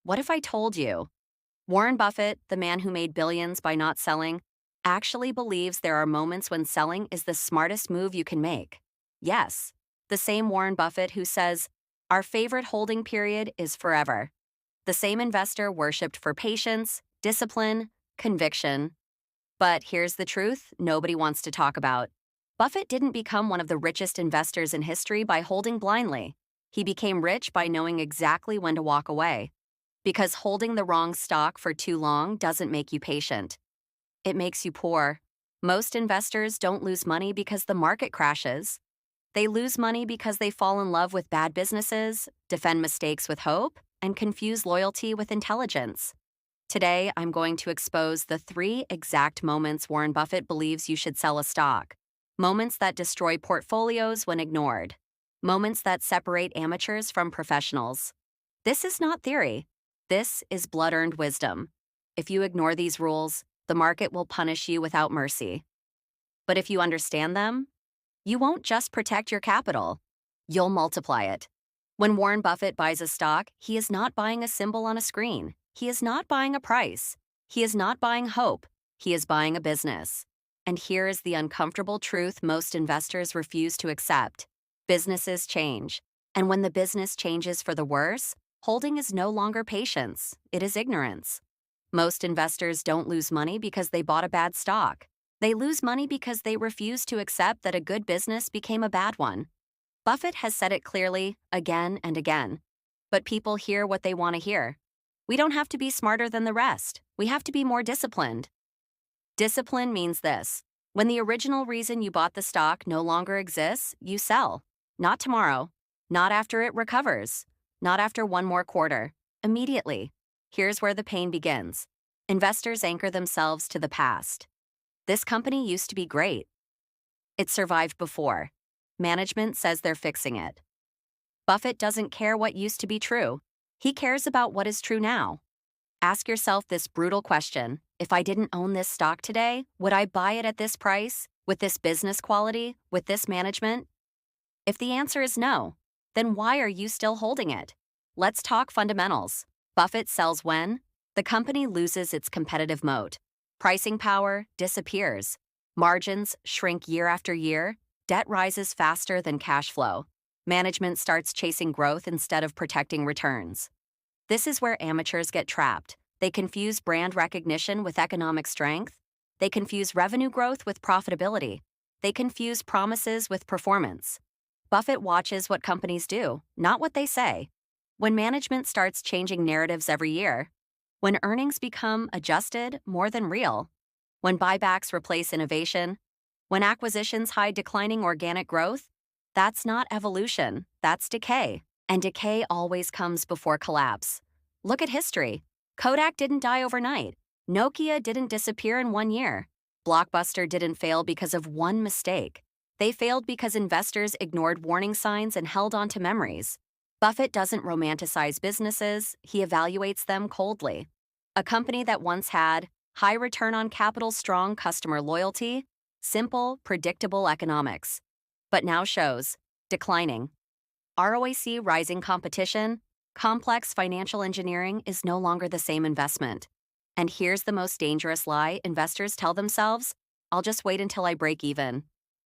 What if I told you? Warren Buffett, the man who made billions by not selling, actually believes there are moments when selling is the smartest move you can make. Yes, the same Warren Buffett who says, our favorite holding period is forever. The same investor worshipped for patience, discipline, conviction. But here's the truth nobody wants to talk about. Buffett didn't become one of the richest investors in history by holding blindly. He became rich by knowing exactly when to walk away. Because holding the wrong stock for too long doesn't make you patient. It makes you poor. Most investors don't lose money because the market crashes. They lose money because they fall in love with bad businesses, defend mistakes with hope, and confuse loyalty with intelligence. Today, I'm going to expose the 3 exact moments Warren Buffett believes you should sell a stock. Moments that destroy portfolios when ignored. Moments that separate amateurs from professionals. This is not theory. This is blood-earned wisdom. If you ignore these rules, the market will punish you without mercy. But if you understand them, you won't just protect your capital. You'll multiply it. When Warren Buffett buys a stock, he is not buying a symbol on a screen. He is not buying a price. He is not buying hope. He is buying a business. And here is the uncomfortable truth most investors refuse to accept. Businesses change. And when the business changes for the worse, holding is no longer patience, it is ignorance. Most investors don't lose money because they bought a bad stock. They lose money because they refuse to accept that a good business became a bad one. Buffett has said it clearly, again and again. But people hear what they want to hear. We don't have to be smarter than the rest. We have to be more disciplined. Discipline means this. When the original reason you bought the stock no longer exists, you sell. Not tomorrow. Not after it recovers. Not after one more quarter. Immediately. Here's where the pain begins. Investors anchor themselves to the past. This company used to be great. It survived before. Management says they're fixing it. Buffett doesn't care what used to be true. He cares about what is true now. Ask yourself this brutal question. If I didn't own this stock today, would I buy it at this price, with this business quality, with this management? If the answer is no, then why are you still holding it? Let's talk fundamentals. Buffett sells when the company loses its competitive moat. Pricing power disappears. Margins shrink year after year. Debt rises faster than cash flow. Management starts chasing growth instead of protecting returns. This is where amateurs get trapped. They confuse brand recognition with economic strength. They confuse revenue growth with profitability. They confuse promises with performance. Buffett watches what companies do, not what they say. When management starts changing narratives every year, when earnings become adjusted more than real, when buybacks replace innovation, when acquisitions hide declining organic growth, that's not evolution, that's decay. And decay always comes before collapse. Look at history. Kodak didn't die overnight. Nokia didn't disappear in 1 year. Blockbuster didn't fail because of one mistake. They failed because investors ignored warning signs and held on to memories. Buffett doesn't romanticize businesses, he evaluates them coldly. A company that once had high return on capital, strong customer loyalty, simple, predictable economics, but now shows declining. ROIC rising competition, complex financial engineering is no longer the same investment. And here's the most dangerous lie investors tell themselves, I'll just wait until I break even.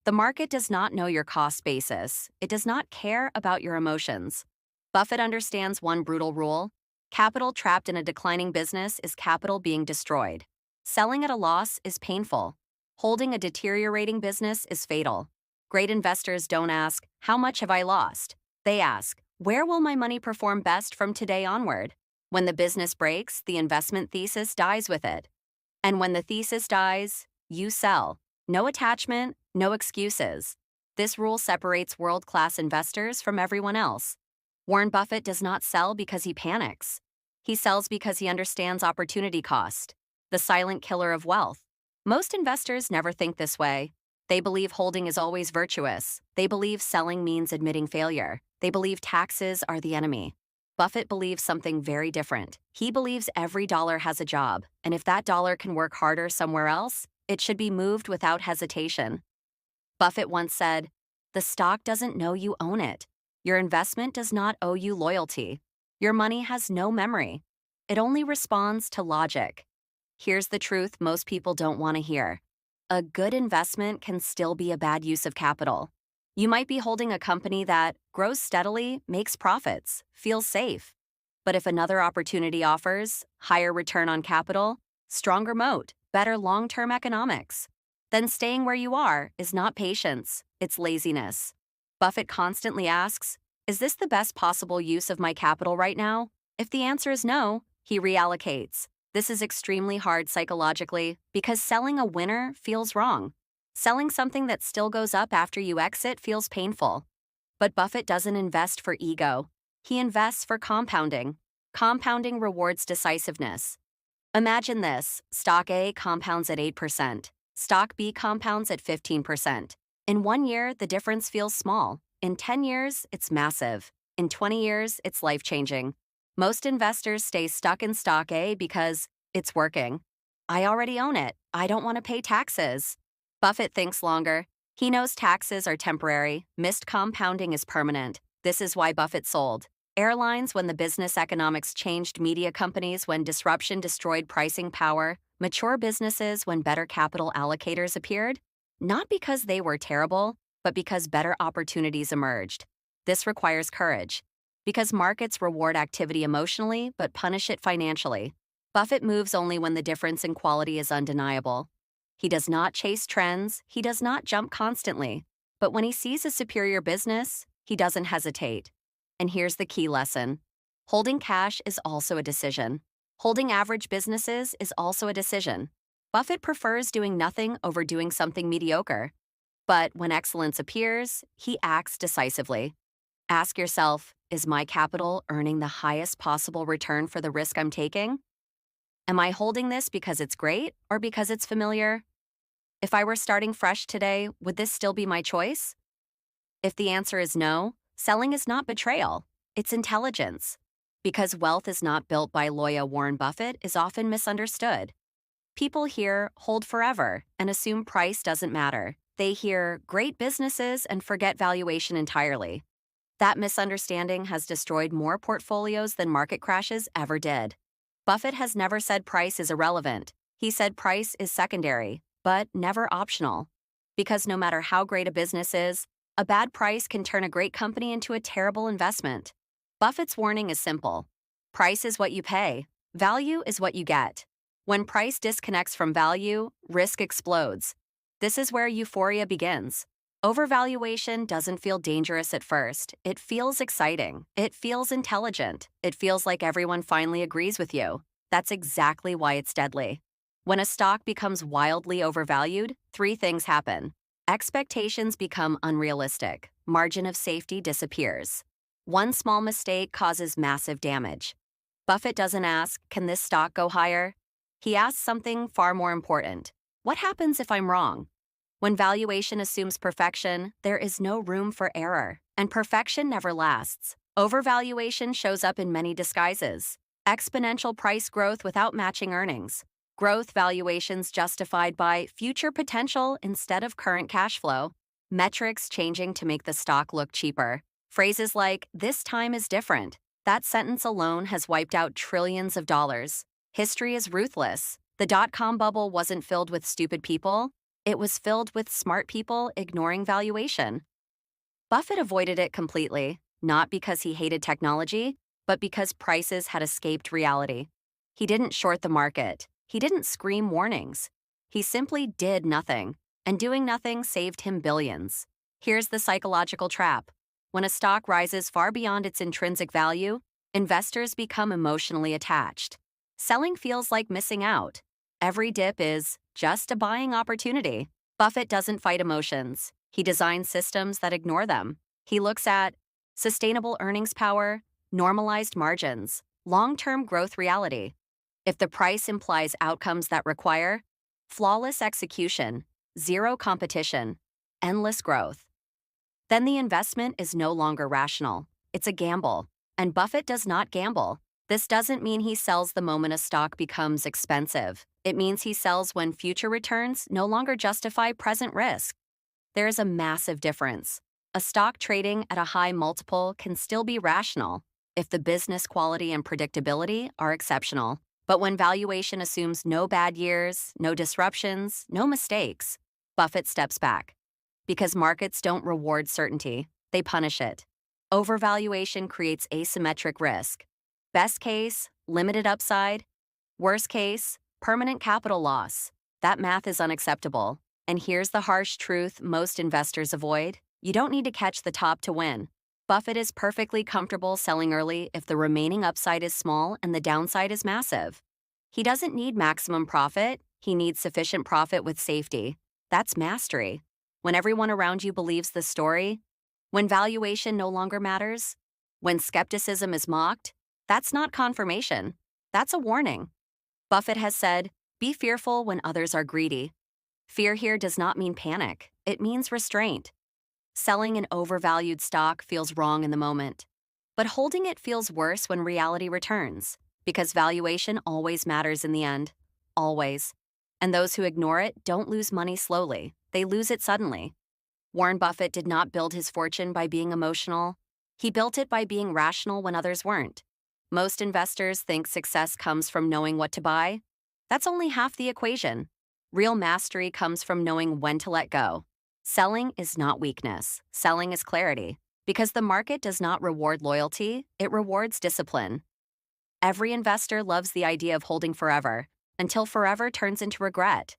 The market does not know your cost basis. It does not care about your emotions. Buffett understands one brutal rule. Capital trapped in a declining business is capital being destroyed. Selling at a loss is painful. Holding a deteriorating business is fatal. Great investors don't ask, how much have I lost? They ask, where will my money perform best from today onward? When the business breaks, the investment thesis dies with it. And when the thesis dies, you sell. No attachment, no excuses. This rule separates world-class investors from everyone else. Warren Buffett does not sell because he panics. He sells because he understands opportunity cost, the silent killer of wealth. Most investors never think this way. They believe holding is always virtuous. They believe selling means admitting failure. They believe taxes are the enemy. Buffett believes something very different. He believes every dollar has a job, and if that dollar can work harder somewhere else, it should be moved without hesitation. Buffett once said, "The stock doesn't know you own it. Your investment does not owe you loyalty. Your money has no memory. It only responds to logic. Here's the truth most people don't want to hear. A good investment can still be a bad use of capital. You might be holding a company that grows steadily, makes profits, feels safe. But if another opportunity offers higher return on capital, stronger moat, better long-term economics, then staying where you are is not patience, it's laziness. Buffett constantly asks, is this the best possible use of my capital right now? If the answer is no, he reallocates. This is extremely hard psychologically because selling a winner feels wrong. Selling something that still goes up after you exit feels painful. But Buffett doesn't invest for ego. He invests for compounding. Compounding rewards decisiveness. Imagine this: stock A compounds at 8%, stock B compounds at 15%. In 1 year, the difference feels small. In 10 years, it's massive. In 20 years, it's life-changing. Most investors stay stuck in stock A because it's working. I already own it. I don't want to pay taxes. Buffett thinks longer. He knows taxes are temporary. Missed compounding is permanent. This is why Buffett sold airlines when the business economics changed, media companies when disruption destroyed pricing power, mature businesses when better capital allocators appeared, not because they were terrible, but because better opportunities emerged. This requires courage, because markets reward activity emotionally but punish it financially. Buffett moves only when the difference in quality is undeniable. He does not chase trends, he does not jump constantly, but when he sees a superior business, he doesn't hesitate. And here's the key lesson. Holding cash is also a decision. Holding average businesses is also a decision. Buffett prefers doing nothing over doing something mediocre. But when excellence appears, he acts decisively. Ask yourself, is my capital earning the highest possible return for the risk I'm taking? Am I holding this because it's great or because it's familiar? If I were starting fresh today, would this still be my choice? If the answer is no, selling is not betrayal, it's intelligence. Because wealth is not built by loyal Warren Buffett is often misunderstood. People hear hold forever and assume price doesn't matter. They hear great businesses and forget valuation entirely. That misunderstanding has destroyed more portfolios than market crashes ever did. Buffett has never said price is irrelevant. He said price is secondary, but never optional. Because no matter how great a business is, a bad price can turn a great company into a terrible investment. Buffett's warning is simple. Price is what you pay. Value is what you get. When price disconnects from value, risk explodes. This is where euphoria begins. Overvaluation doesn't feel dangerous at first. It feels exciting. It feels intelligent. It feels like everyone finally agrees with you. That's exactly why it's deadly. When a stock becomes wildly overvalued, three things happen. Expectations become unrealistic. Margin of safety disappears. One small mistake causes massive damage. Buffett doesn't ask, can this stock go higher? He asks something far more important. What happens if I'm wrong? When valuation assumes perfection, there is no room for error, and perfection never lasts. Overvaluation shows up in many disguises. Exponential price growth without matching earnings. Growth valuations justified by future potential instead of current cash flow. Metrics changing to make the stock look cheaper. Phrases like, this time is different. That sentence alone has wiped out trillions of dollars. History is ruthless. The dot-com bubble wasn't filled with stupid people. It was filled with smart people ignoring valuation. Buffett avoided it completely, not because he hated technology, but because prices had escaped reality. He didn't short the market. He didn't scream warnings. He simply did nothing, and doing nothing saved him billions. Here's the psychological trap. When a stock rises far beyond its intrinsic value, investors become emotionally attached. Selling feels like missing out. Every dip is just a buying opportunity. Buffett doesn't fight emotions. He designs systems that ignore them. He looks at sustainable earnings power, normalized margins, long-term growth reality. If the price implies outcomes that require flawless execution, zero competition, endless growth, then the investment is no longer rational. It's a gamble. And Buffett does not gamble. This doesn't mean he sells the moment a stock becomes expensive. It means he sells when future returns no longer justify present risk. There is a massive difference. A stock trading at a high multiple can still be rational. if the business quality and predictability are exceptional. But when valuation assumes no bad years, no disruptions, no mistakes, Buffett steps back. Because markets don't reward certainty, they punish it. Overvaluation creates asymmetric risk. Best case, limited upside. Worst case, permanent capital loss. That math is unacceptable. And here's the harsh truth most investors avoid: you don't need to catch the top to win. Buffett is perfectly comfortable selling early if the remaining upside is small and the downside is massive. He doesn't need maximum profit, he needs sufficient profit with safety. That's mastery. When everyone around you believes the story, when valuation no longer matters, when skepticism is mocked, that's not confirmation. That's a warning. Buffett has said, "Be fearful when others are greedy." Fear here does not mean panic, it means restraint. Selling an overvalued stock feels wrong in the moment, but holding it feels worse when reality returns, because valuation always matters in the end. Always. And those who ignore it don't lose money slowly, they lose it suddenly. Warren Buffett did not build his fortune by being emotional. He built it by being rational when others weren't. Most investors think success comes from knowing what to buy. That's only half the equation. Real mastery comes from knowing when to let go. Selling is not weakness. Selling is clarity. Because the market does not reward loyalty, it rewards discipline. Every investor loves the idea of holding forever, until forever turns into regret.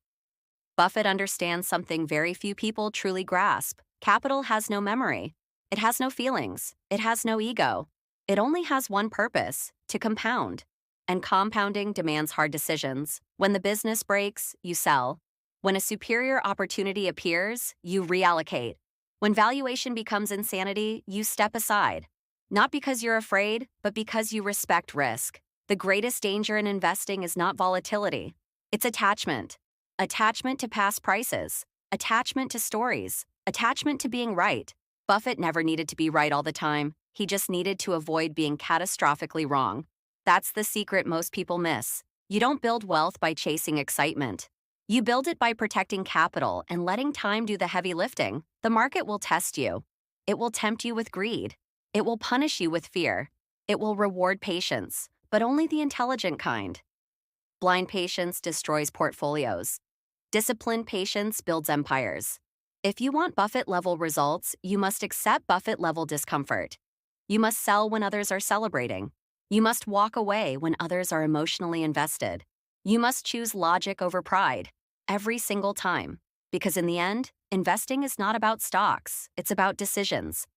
Buffett understands something very few people truly grasp. Capital has no memory. It has no feelings. It has no ego. It only has one purpose: to compound. And compounding demands hard decisions. When the business breaks, you sell. When a superior opportunity appears, you reallocate. When valuation becomes insanity, you step aside. Not because you're afraid, but because you respect risk. The greatest danger in investing is not volatility. It's attachment. Attachment to past prices. Attachment to stories. Attachment to being right. Buffett never needed to be right all the time. He just needed to avoid being catastrophically wrong. That's the secret most people miss. You don't build wealth by chasing excitement. You build it by protecting capital and letting time do the heavy lifting. The market will test you. It will tempt you with greed. It will punish you with fear. It will reward patience, but only the intelligent kind. Blind patience destroys portfolios. Disciplined patience builds empires. If you want Buffett-level results, you must accept Buffett-level discomfort. You must sell when others are celebrating. You must walk away when others are emotionally invested. You must choose logic over pride, every single time. Because in the end, investing is not about stocks, it's about decisions.